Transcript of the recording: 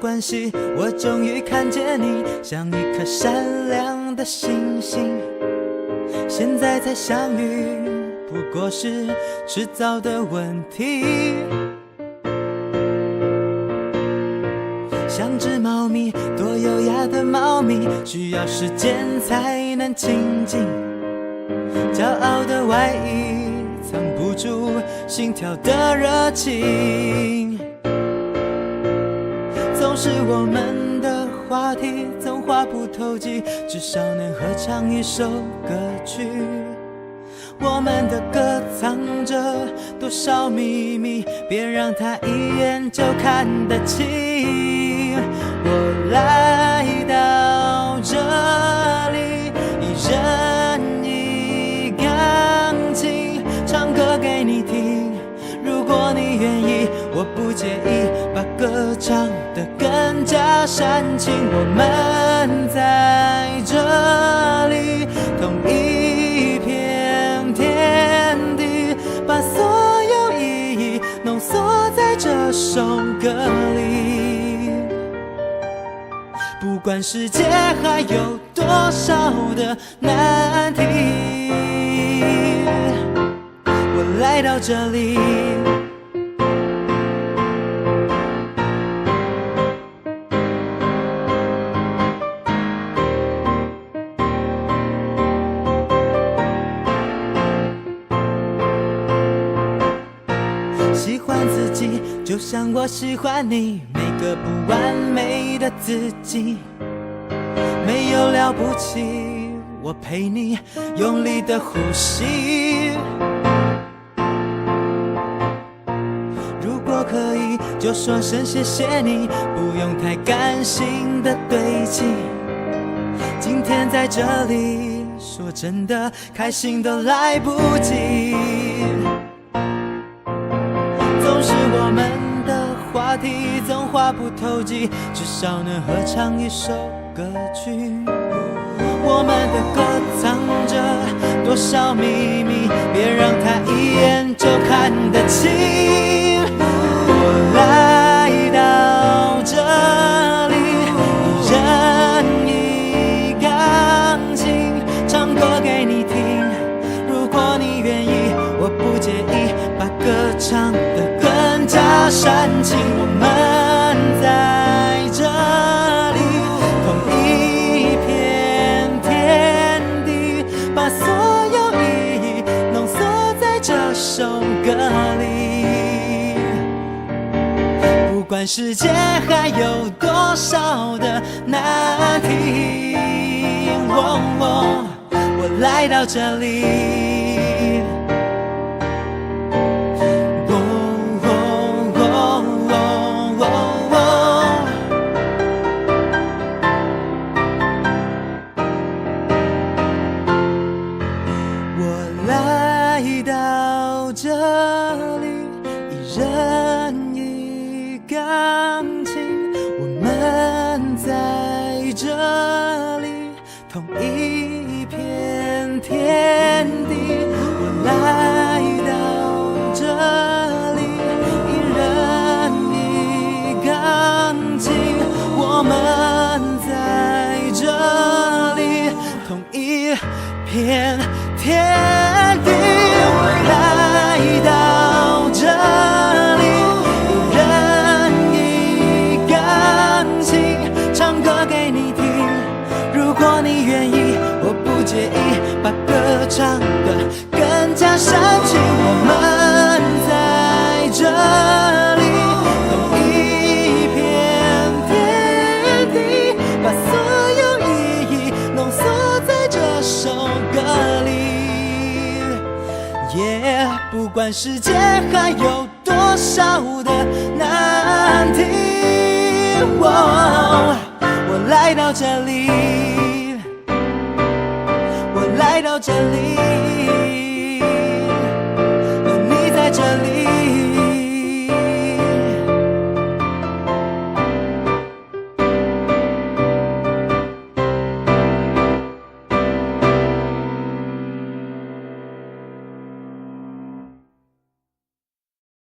关系，我终于看见你像一颗闪亮的星星。现在才相遇，不过是迟早的问题。像只猫咪，多优雅的猫咪，需要时间才能亲近。骄傲的外衣藏不住心跳的热情，总是我们的话题总话不投机，至少能合唱一首歌曲。我们的歌藏着多少秘密，别让它一眼就看得清。我来到这里，一人一钢琴，唱歌给你听。如果你愿意，我不介意把歌唱得更加煽情。我们在这里，同一片天地，把所有意义浓缩在这首歌里。不管世界还有多少的难题，我来到这里。喜欢自己，就像我喜欢你，每个不完美的自己。没有了不起，我陪你用力的呼吸。如果可以，就说声谢谢你，不用太感性的对齐。今天在这里，说真的，开心都来不及。总是我们的话题总话不投机，至少能合唱一首歌曲。我们的歌藏着多少秘密，别让它一眼就看得清。我来到这里，一人一钢琴，唱歌给你听。如果你愿意，我不介意把歌唱得更加煽情。我们在这里，同一片天地，把所有意义浓缩在这首歌里。不管世界还有多少的难题，我来到这里。这里，一人一钢琴，我们在这里，同一片天地。我来到这里，一人一钢琴，我们在这里，同一片天地。来到这里，一人一钢琴，唱歌给你听。如果你愿意，我不介意把歌唱得更加煽情。我们在这里，同一片天地，把所有意义浓缩在这首歌里。不管世界还有多少的难题，我来到这里，我来到这里。